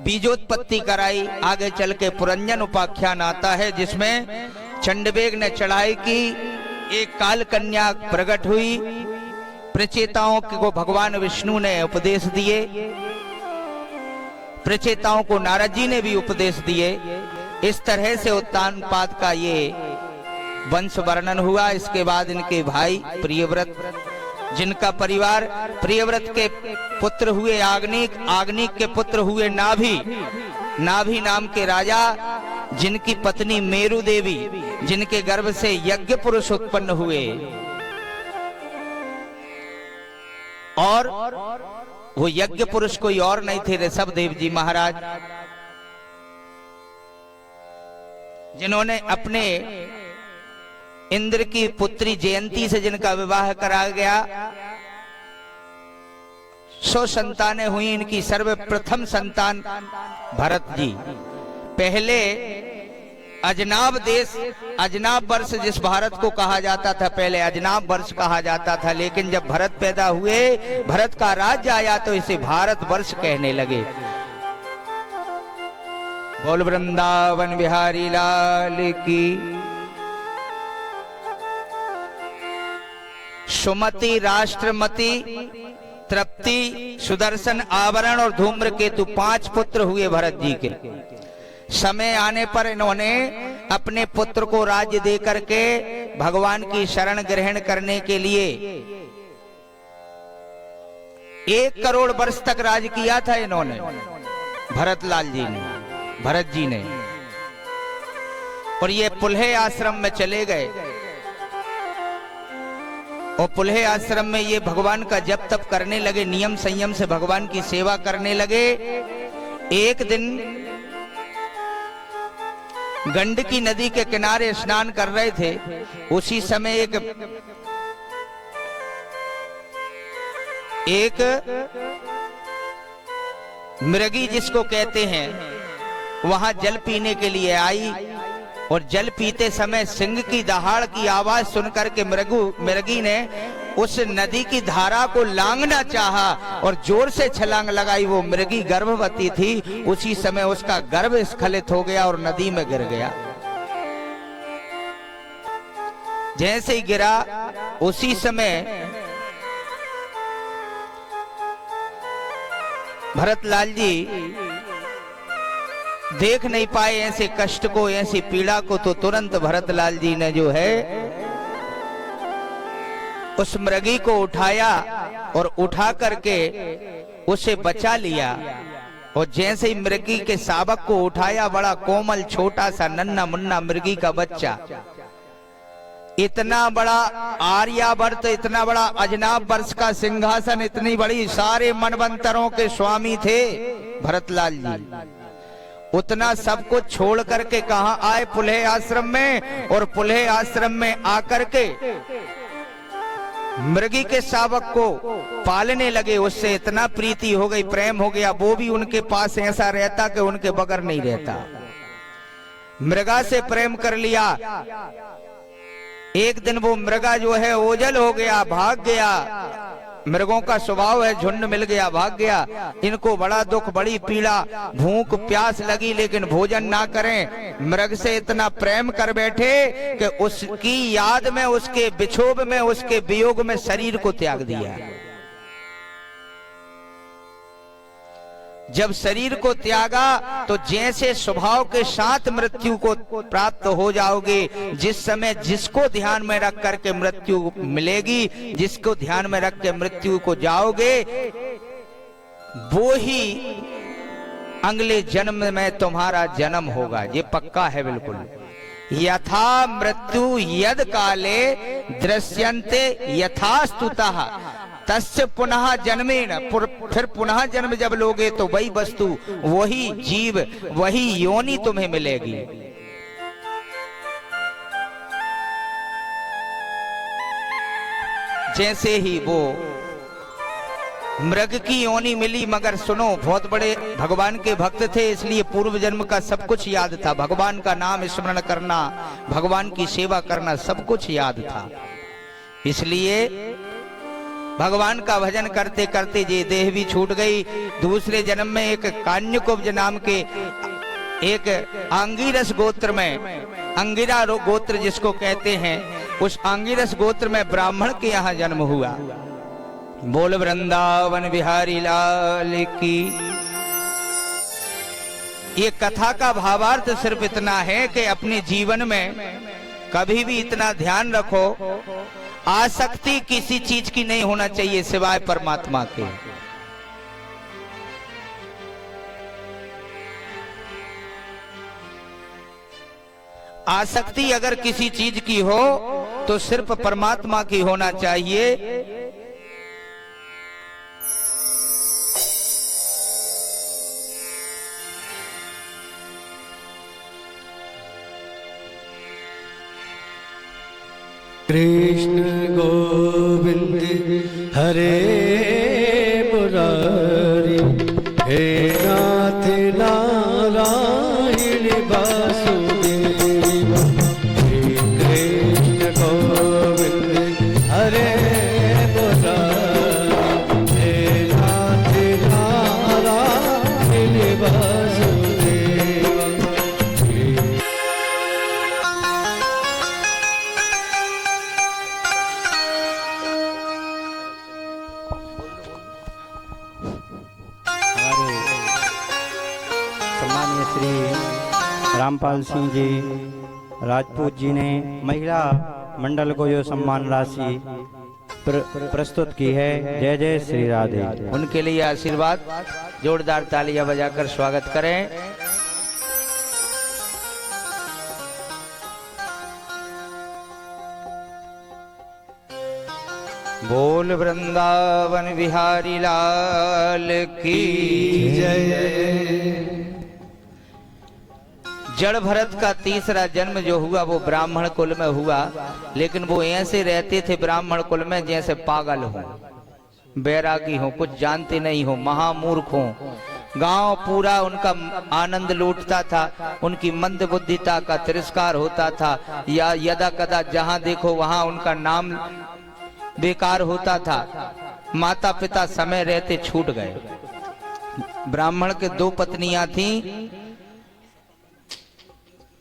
बीजोत्पत्ति कराई। आगे चल के पुरंजन उपाख्यान आता है जिसमें चंडवेग ने चढ़ाई की, एक काल कन्या प्रकट हुई, प्रचेताओं को भगवान विष्णु ने उपदेश दिए, प्रचेताओं को नारद जी ने भी उपदेश दिए। इस तरह से उत्तानपाद का ये वंश वर्णन हुआ। इसके बाद इनके भाई प्रियव्रत, जिनका परिवार प्रियव्रत के पुत्र हुए आग्निक, आग्निक के पुत्र हुए नाभि, नाभि नाम के राजा, जिनकी पत्नी मेरु देवी, जिनके गर्भ से यज्ञ पुरुष उत्पन्न हुए। और वो यज्ञ पुरुष कोई और नहीं थे, ऋषभदेव जी महाराज, जिन्होंने अपने इंद्र की पुत्री जयंती से जिनका विवाह करा गया। 100 संतानें हुई। इनकी सर्वप्रथम संतान भरत जी। पहले अजनाब देश, अजनाब वर्ष जिस भारत को कहा जाता था, पहले अजनाब वर्ष कहा जाता था, लेकिन जब भरत पैदा हुए, भरत का राज्य आया तो इसे भारत वर्ष कहने लगे। बोल वृंदावन बिहारी लाल की। सुमति, राष्ट्रमति, तृप्ति, सुदर्शन, आवरण और धूम्रकेतु 5 पुत्र हुए भरत जी के। समय आने पर इन्होंने अपने पुत्र को राज्य दे करके भगवान की शरण ग्रहण करने के लिए 1 करोड़ वर्ष तक राज किया था इन्होंने, भरतलाल जी ने, भरत जी ने। और ये पुल्हे आश्रम में चले गए और पुल्हे आश्रम में ये भगवान का जप तप करने लगे, नियम संयम से भगवान की सेवा करने लगे। एक दिन गंडकी नदी के किनारे स्नान कर रहे थे। उसी समय एक मृगी जिसको कहते हैं, वहां जल पीने के लिए आई और जल पीते समय सिंह की दहाड़ की आवाज सुनकर के मृगी ने उस नदी की धारा को लांघना चाहा और जोर से छलांग लगाई। वो मृगी गर्भवती थी। उसी समय उसका गर्भ स्खलित हो गया और नदी में गिर गया। जैसे ही गिरा उसी समय भरतलाल जी देख नहीं पाए ऐसे कष्ट को, ऐसी पीड़ा को, तो तुरंत भरतलाल जी ने जो है उस मृगी को उठाया और उठा करके उसे बचा लिया। और जैसे ही मृगी के शावक को उठाया, बड़ा कोमल छोटा सा नन्हा मुन्ना मृगी का बच्चा, इतना बड़ा आर्यावर्त, इतना बड़ा अजनाब वर्ष का सिंहासन, इतनी बड़ी, सारे मनवंतरों के स्वामी थे भरतलाल जी। उतना सब कुछ छोड़ करके कहां आए? पुल्हे आश्रम में। और पुल्हे आश्रम में आकर के मृगी के शावक को पालने लगे। उससे इतना प्रीति हो गई, प्रेम हो गया, वो भी उनके पास ऐसा रहता कि उनके बगैर नहीं रहता। मृगा से प्रेम कर लिया। एक दिन वो मृगा जो है ओझल हो गया, भाग गया। मृगों का स्वभाव है, झुंड मिल गया, भाग गया। इनको बड़ा दुख, बड़ी पीड़ा, भूख प्यास लगी, लेकिन भोजन ना करें। मृग से इतना प्रेम कर बैठे कि उसकी याद में, उसके विक्षोभ में, उसके वियोग में शरीर को त्याग दिया। जब शरीर को त्यागा तो जैसे स्वभाव के साथ मृत्यु को प्राप्त हो जाओगे, जिस समय जिसको ध्यान में रख करके मृत्यु मिलेगी, जिसको ध्यान में रख के मृत्यु को जाओगे, वो ही अगले जन्म में तुम्हारा जन्म होगा। ये पक्का है बिल्कुल। यथा मृत्यु यद काले दृश्यन्ते यथास्तुतः तस्य पुनः जन्मेन, फिर पुनः जन्म जब लोगे तो वही वस्तु, वही जीव, वही योनि तुम्हें मिलेगी। जैसे ही वो मृग की योनि मिली, मगर सुनो, बहुत बड़े भगवान के भक्त थे, इसलिए पूर्व जन्म का सब कुछ याद था। भगवान का नाम स्मरण करना, भगवान की सेवा करना, सब कुछ याद था। इसलिए भगवान का भजन करते करते ये देह भी छूट गई। दूसरे जन्म में एक कान्यकुब्ज नाम के एक आंगिरस गोत्र में, अंगिरा गोत्र जिसको कहते हैं, उस आंगिरस गोत्र में ब्राह्मण के यहाँ जन्म हुआ। बोल वृंदावन बिहारी लाल की। ये कथा का भावार्थ सिर्फ इतना है कि अपने जीवन में कभी भी इतना ध्यान रखो, आसक्ति किसी चीज की नहीं होना चाहिए सिवाय परमात्मा के। आसक्ति अगर किसी चीज की हो तो सिर्फ परमात्मा की होना चाहिए। कृष्ण गोविंद हरे मुरारी, हे नाथ नारायण वासुदेव। हे कृष्ण गोविंद हरे मुरारी, हे नाथ नारायण वासुदेव। रामपाल सिंह जी राजपूत जी ने महिला मंडल को जो सम्मान राशि प्रस्तुत की है। जय जय श्री राधे। उनके लिए आशीर्वाद जोरदार तालियां बजाकर स्वागत करें। बोल वृंदावन बिहारी लाल की जय। जड़ भरत का तीसरा जन्म जो हुआ वो ब्राह्मण कुल में हुआ, लेकिन वो ऐसे रहते थे ब्राह्मण कुल में जैसे पागल हो, बैरागी हो, कुछ जानते नहीं हो, महामूर्ख हो। गांव पूरा उनका आनंद लूटता था, उनकी मंद बुद्धिता का तिरस्कार होता था, या यदा कदा जहां देखो वहां उनका नाम बेकार होता था। माता पिता समय रहते छूट गए। ब्राह्मण के दो पत्नियां थीं,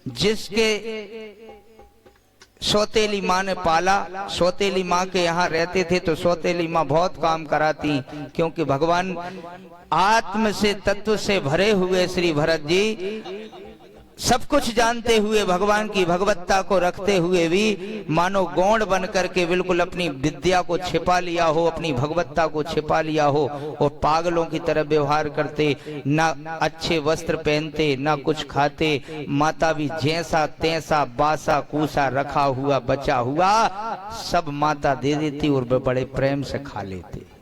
जिसके सौतेली माँ ने पाला। सौतेली माँ के यहाँ रहते थे तो सौतेली माँ बहुत काम कराती, क्योंकि भगवान आत्म से तत्व से भरे हुए श्री भरत जी सब कुछ जानते हुए, भगवान की भगवत्ता को रखते हुए भी मानो गौड़ बन करके बिल्कुल अपनी विद्या को छिपा लिया हो, अपनी भगवत्ता को छिपा लिया हो, और पागलों की तरह व्यवहार करते, ना अच्छे वस्त्र पहनते, ना कुछ खाते। माता भी जैसा तैसा बासा कूसा रखा हुआ बचा हुआ सब माता दे देती और वे बड़े प्रेम से खा लेते।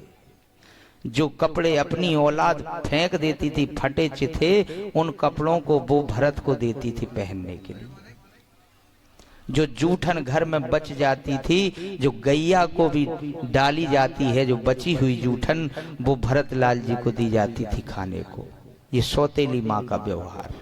जो कपड़े अपनी औलाद फेंक देती थी फटे चिथे, उन कपड़ों को वो भरत को देती थी पहनने के लिए। जो जूठन घर में बच जाती थी, जो गैया को भी डाली जाती है, जो बची हुई जूठन, वो भरत लाल जी को दी जाती थी खाने को। ये सौतेली माँ का व्यवहार।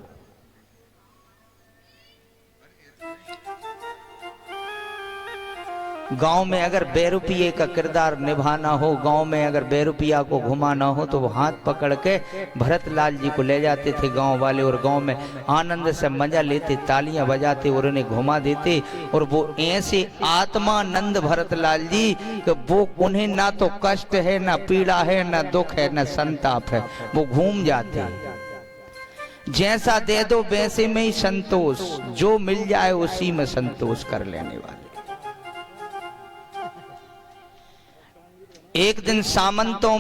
गांव में अगर बेरुपये का किरदार निभाना हो, गांव में अगर बेरुपया को घुमाना हो, तो वो हाथ पकड़ के भरत लाल जी को ले जाते थे गांव वाले, और गांव में आनंद से मजा लेते, तालियां बजाते और उन्हें घुमा देते। और वो ऐसे आत्मानंद भरत लाल जी कि वो उन्हें ना तो कष्ट है, ना पीड़ा है, ना दुख है, ना संताप है, वो घूम जाते। जैसा दे दो वैसे में ही संतोष, जो मिल जाए उसी में संतोष कर लेने वाले। एक दिन सामंतों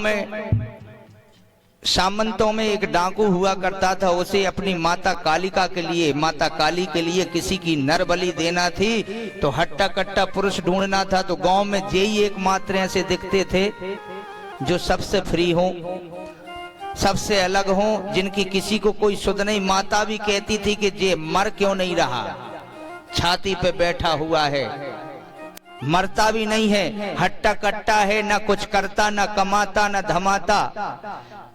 में एक डाकू हुआ करता था। उसे अपनी माता कालिका के लिए, माता काली के लिए किसी की नर बलि देना थी, तो हट्टा कट्टा पुरुष ढूंढना था। तो गांव में यही एकमात्र ऐसे दिखते थे जो सबसे फ्री हो, सबसे अलग हो, जिनकी किसी को कोई सुध नहीं। माता भी कहती थी कि ये मर क्यों नहीं रहा, छाती पे बैठा हुआ है। मरता भी नहीं है, हट्टा कट्टा है, ना कुछ करता, ना कमाता, ना धमाता।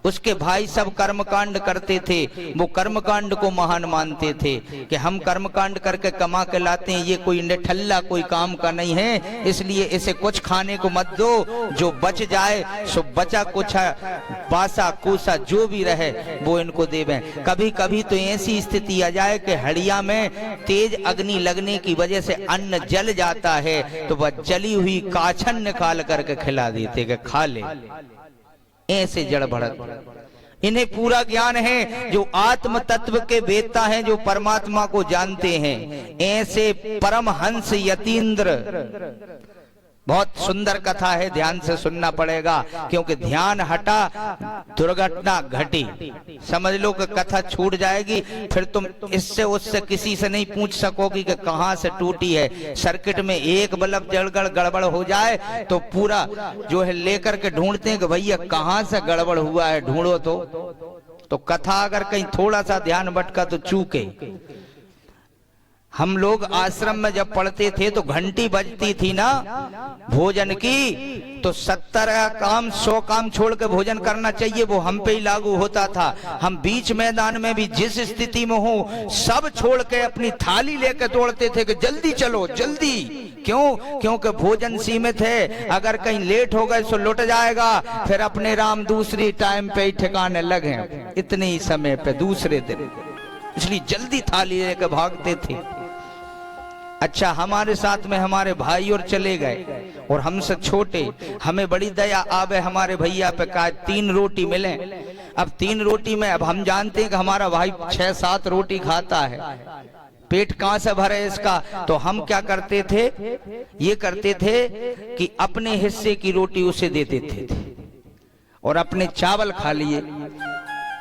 उसके भाई सब कर्मकांड करते थे, वो कर्मकांड को महान मानते थे कि हम कर्मकांड करके कमा के लाते हैं, ये कोई निठल्ला कोई काम का नहीं है, इसलिए इसे कुछ खाने को मत दो, जो बच जाए सो बचा कुछ बासा कूसा जो भी रहे वो इनको देवें। कभी कभी तो ऐसी स्थिति आ जाए कि हड़िया में तेज अग्नि लगने की वजह से अन्न जल जाता है, तो वह जली हुई काछन निकाल करके खिला देते कि खा ले। ऐसे जड़ भड़क इन्हें पूरा ज्ञान है, जो आत्म तत्व के वेत्ता हैं, जो परमात्मा को जानते हैं। ऐसे परमहंस यतीन्द्र, बहुत सुंदर कथा है, ध्यान से सुनना पड़ेगा, क्योंकि ध्यान हटा दुर्घटना घटी। समझ लो कि कथा छूट जाएगी, फिर तुम इससे उससे किसी से नहीं पूछ सकोगी कि कहां से टूटी है। सर्किट में एक बल्ब जलगड़ गड़बड़ हो जाए तो पूरा जो है लेकर के ढूंढते हैं कि भैया कहां से गड़बड़ हुआ है, ढूंढो तो कथा अगर कहीं थोड़ा सा ध्यान भटका तो चूके। हम लोग आश्रम में जब पढ़ते थे तो घंटी बजती थी ना भोजन की, तो 70 काम 100 काम छोड़ के भोजन करना चाहिए, वो हम पे ही लागू होता था। हम बीच मैदान में भी जिस स्थिति में हो सब छोड़ के अपनी थाली लेके दौड़ते थे कि जल्दी चलो जल्दी। क्यों? क्योंकि भोजन सीमित है, अगर कहीं लेट हो गए तो लुट जाएगा, फिर अपने राम दूसरी टाइम पे ही ठिकाने लगे, इतने ही समय पे दूसरे दिन, इसलिए जल्दी थाली लेके भागते थे। अच्छा, हमारे साथ में हमारे भाई और चले गए और हमसे छोटे, हमें बड़ी दया आवे हमारे भैया पे, कहा 3 रोटी मिले। अब 3 रोटी में अब हम जानते हैं कि हमारा भाई 6-7 रोटी खाता है, पेट कहां से भरे इसका। तो हम क्या करते थे, ये करते थे कि अपने हिस्से की रोटी उसे दे देते थे और अपने चावल खा लिए।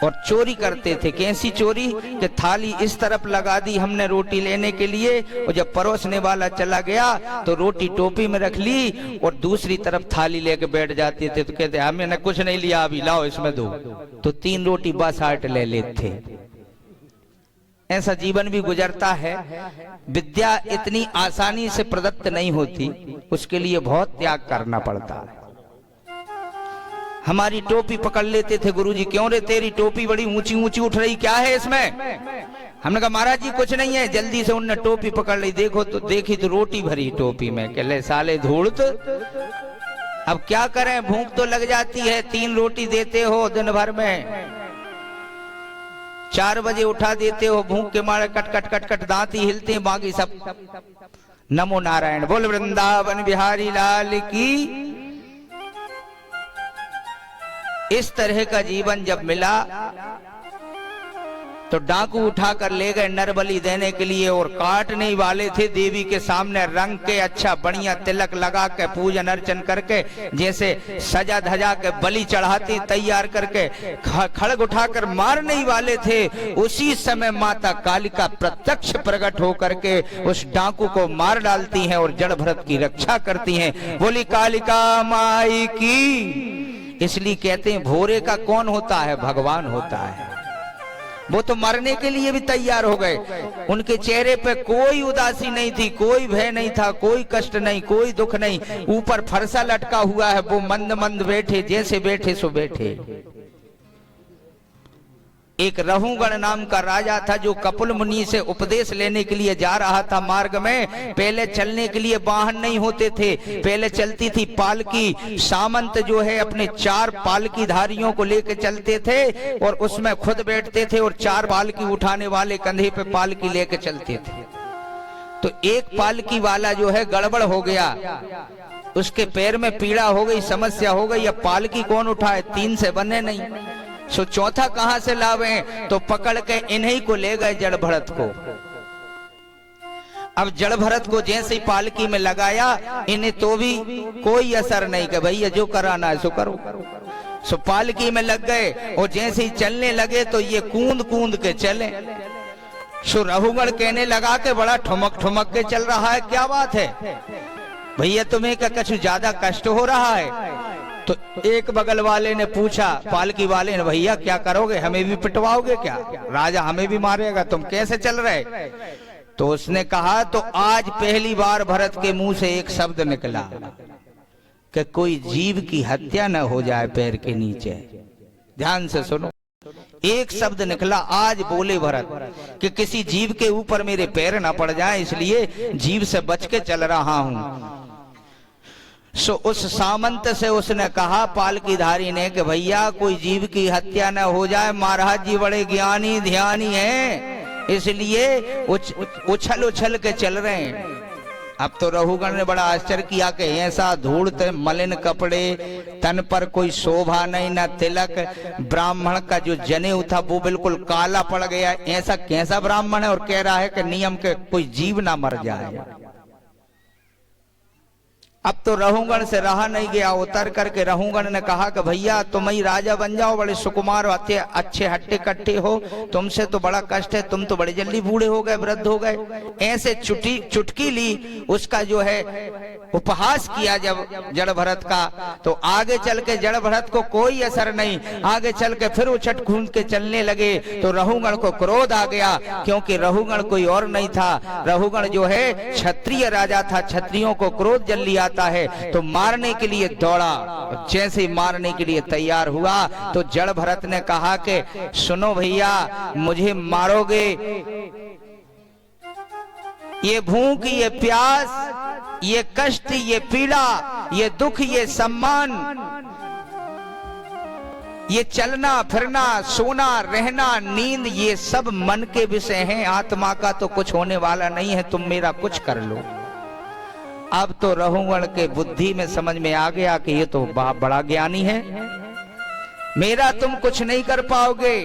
और चोरी करते थे। कैसी चोरी? कि थाली इस तरफ लगा दी हमने रोटी लेने के लिए, और जब परोसने वाला चला गया तो रोटी टोपी में रख ली और दूसरी तरफ थाली लेके बैठ जाते थे। तो कहते हमने कुछ नहीं लिया, अभी लाओ इसमें दो, तो 3 रोटी बस आट ले लेते थे। ऐसा जीवन भी गुजरता है। विद्या इतनी आसानी से प्रदत्त नहीं होती, उसके लिए बहुत त्याग करना पड़ता है। हमारी टोपी पकड़ लेते थे, गुरुजी क्यों रे तेरी टोपी बड़ी ऊंची ऊंची उठ रही, क्या है इसमें? हमने कहा महाराज जी कुछ नहीं है। जल्दी से उनने टोपी पकड़ ली, देखो तो देखी तो रोटी भरी टोपी में। कहले साले धूर्त, अब क्या करें, भूख तो लग जाती है। 3 रोटी देते हो दिन भर में, 4 बजे उठा देते हो, भूख के मारे कट कट कट कट दांत ही हिलते हैं, बाकी सब नमो नारायण बोल वृंदावन बिहारी लाल की। इस तरह का जीवन जब मिला तो डाकू उठाकर ले गए नरबलि देने के लिए, और काटने वाले थे देवी के सामने रंग के अच्छा बढ़िया तिलक लगा के पूजन अर्चन करके, जैसे सजा धजा के बलि चढ़ाते तैयार करके खड़ग उठाकर मारने ही वाले थे। उसी समय माता कालिका प्रत्यक्ष प्रकट होकर के उस डाकू को मार डालती हैं और जड़ भरत की रक्षा करती हैं। बोली कालिका माई की। इसलिए कहते हैं भोरे का कौन होता है? भगवान होता है। वो तो मरने के लिए भी तैयार हो गए, उनके चेहरे पे कोई उदासी नहीं थी, कोई भय नहीं था, कोई कष्ट नहीं, कोई दुख नहीं। ऊपर फरसा लटका हुआ है, वो मंद मंद बैठे, जैसे बैठे सो बैठे। एक रहुगण नाम का राजा था जो कपिल मुनि से उपदेश लेने के लिए जा रहा था। मार्ग में पहले चलने के लिए वाहन नहीं होते थे, पहले चलती थी पालकी। सामंत जो है अपने 4 पालकी धारियों को लेकर चलते थे और उसमें खुद बैठते थे, और 4 पालकी उठाने वाले कंधे पे पालकी लेकर चलते थे। तो एक पालकी वाला जो है गड़बड़ हो गया, उसके पैर में पीड़ा हो गई, समस्या हो गई। अब पालकी कौन उठाए? 3 से बने नहीं, सो चौथा कहां से लावे? तो पकड़ के इन्हीं को ले गए, जड़ भरत को। अब जड़ भरत को जैसे ही पालकी में लगाया, इन्हें तो भी कोई असर नहीं कि भैया जो कराना है सो करो। सो पालकी में लग गए और जैसे ही चलने लगे तो ये कूद कूद के चले। सो रहुगण कहने लगा कि बड़ा ठुमक ठुमक के चल रहा है, क्या बात है भैया, तुम्हें क्या कुछ ज्यादा कष्ट हो रहा है? तो एक बगल वाले ने पूछा, पालकी वाले ने, भैया क्या करोगे, हमें भी पिटवाओगे क्या? राजा हमें भी मारेगा, तुम कैसे चल रहे? तो उसने कहा तो आज पहली बार भरत के मुंह से एक शब्द निकला कि कोई जीव की हत्या न हो जाए पैर के नीचे। ध्यान से सुनो, एक शब्द निकला आज बोले भरत कि किसी जीव के ऊपर मेरे पैर ना पड़ जाए, इसलिए जीव से बच के चल रहा हूं। सो उस सामंत से उसने कहा पालकीधारी ने कि भैया कोई जीव की हत्या न हो जाए, महाराज जी बड़े ज्ञानी ध्यानी हैं, इसलिए उछल उछल के चल रहे हैं। अब तो रघुगण ने बड़ा आश्चर्य किया कि ऐसा धूल मलिन कपड़े, तन पर कोई शोभा नहीं, न तिलक, ब्राह्मण का जो जनेऊ था वो बिल्कुल काला पड़ गया, ऐसा कैसा ब्राह्मण है और कह रहा है कि नियम के कोई जीव ना मर जाए। अब तो रघुगण से रहा नहीं गया, उतर करके रघुगण ने कहा कि भैया तुम ही राजा बन जाओ, बड़े सुकुमार अच्छे हट्टे कट्टे हो, तुमसे तो बड़ा कष्ट है, तुम तो बड़े जल्दी बूढ़े हो गए, वृद्ध हो गए। ऐसे चुटकी ली, उसका जो है उपहास किया जब जड़ भरत का, तो आगे चल के जड़ भरत को कोई असर नहीं, आगे चल के फिर उछट कूद के चलने लगे। तो रघुगण को क्रोध आ गया, क्योंकि रघुगण कोई और नहीं था, रघुगण जो है क्षत्रिय राजा था, क्षत्रियों को क्रोध जल्दी आता है, तो मारने के लिए दौड़ा। जैसे ही मारने के लिए तैयार हुआ तो जड़ भरत ने कहा कि सुनो भैया, मुझे मारोगे, ये भूख, ये प्यास, ये कष्ट, ये पीड़ा, ये दुख, ये सम्मान, ये चलना फिरना, सोना रहना, नींद, ये सब मन के विषय हैं, आत्मा का तो कुछ होने वाला नहीं है, तुम मेरा कुछ कर लो। अब तो रघुगण के बुद्धि में समझ में आ गया कि ये तो बड़ा ज्ञानी है, मेरा तुम कुछ नहीं कर पाओगे।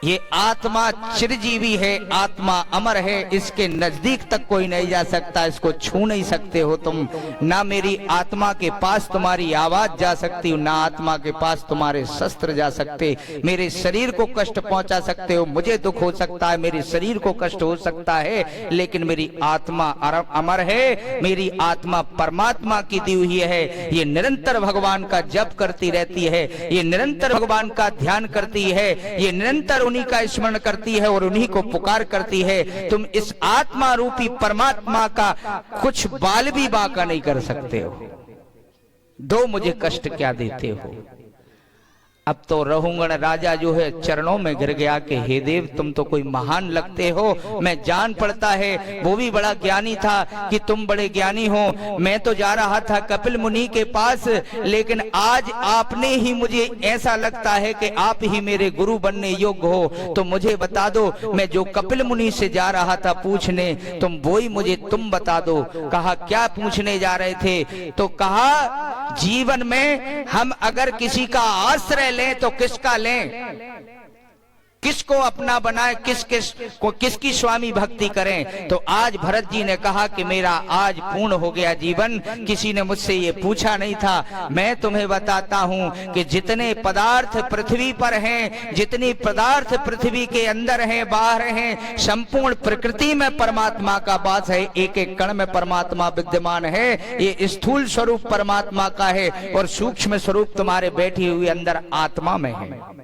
ये आत्मा चिरजीवी है, आत्मा अमर है, इसके नजदीक तक कोई नहीं जा सकता, इसको छू नहीं सकते हो तुम, ना मेरी आत्मा के पास तुम्हारी आवाज जा सकती हो, ना आत्मा के पास तुम्हारे शस्त्र जा सकते, मेरे शरीर को कष्ट पहुंचा सकते हो, मुझे दुख हो सकता है, मेरे शरीर को कष्ट हो सकता है, लेकिन मेरी आत्मा अमर है, मेरी आत्मा परमात्मा की दी हुई है, ये निरंतर भगवान का जप करती रहती है, ये निरंतर भगवान का ध्यान करती है, ये निरंतर उन्हीं का स्मरण करती है और उन्हीं को पुकार करती है। तुम इस आत्मा रूपी परमात्मा का कुछ बाल भी बांका नहीं कर सकते हो, दो मुझे कष्ट क्या देते हो। अब तो रघुगण राजा जो है चरणों में गिर गया कि हे देव, तुम तो कोई महान लगते हो, मैं जान पड़ता है वो भी बड़ा ज्ञानी था कि तुम बड़े ज्ञानी हो, मैं तो जा रहा था कपिल मुनि के पास, लेकिन आज आपने ही, मुझे ऐसा लगता है कि आप ही मेरे गुरु बनने योग्य हो, तो मुझे बता दो, मैं जो कपिल मुनि से जा रहा था पूछने, तुम वो ही मुझे तुम बता दो। कहा क्या पूछने जा रहे थे? तो कहा जीवन में हम अगर किसी का आश्रय लें तो किसका लें, किसको अपना बनाए, किसकी स्वामी भक्ति करें। तो आज भरत जी ने कहा कि मेरा आज पूर्ण हो गया जीवन, किसी ने मुझसे ये पूछा नहीं था, मैं तुम्हें बताता हूं कि जितने पदार्थ पृथ्वी पर हैं, जितनी पदार्थ पृथ्वी के अंदर हैं, बाहर हैं, संपूर्ण प्रकृति में परमात्मा का वास है, एक एक कण में परमात्मा विद्यमान है, ये स्थूल स्वरूप परमात्मा का है और सूक्ष्म स्वरूप तुम्हारे बैठी हुई अंदर आत्मा में है।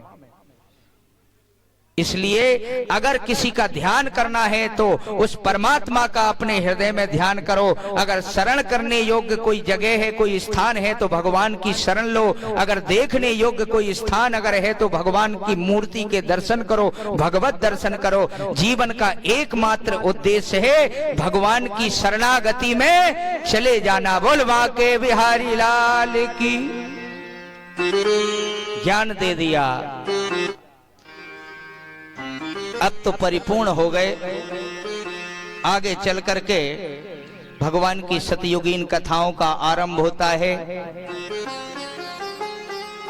इसलिए अगर किसी का ध्यान करना है तो उस परमात्मा का अपने हृदय में ध्यान करो। अगर शरण करने योग्य कोई जगह है, कोई स्थान है तो भगवान की शरण लो। अगर देखने योग्य कोई स्थान अगर है तो भगवान की मूर्ति के दर्शन करो, भगवत दर्शन करो। जीवन का एकमात्र उद्देश्य है भगवान की शरणागति में चले जाना। बोल बांके बिहारी लाल की। ज्ञान दे दिया, अब तो परिपूर्ण हो गए। आगे चल करके भगवान की सतयुगीन कथाओं का आरंभ होता है।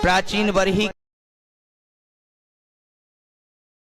प्राचीन बरही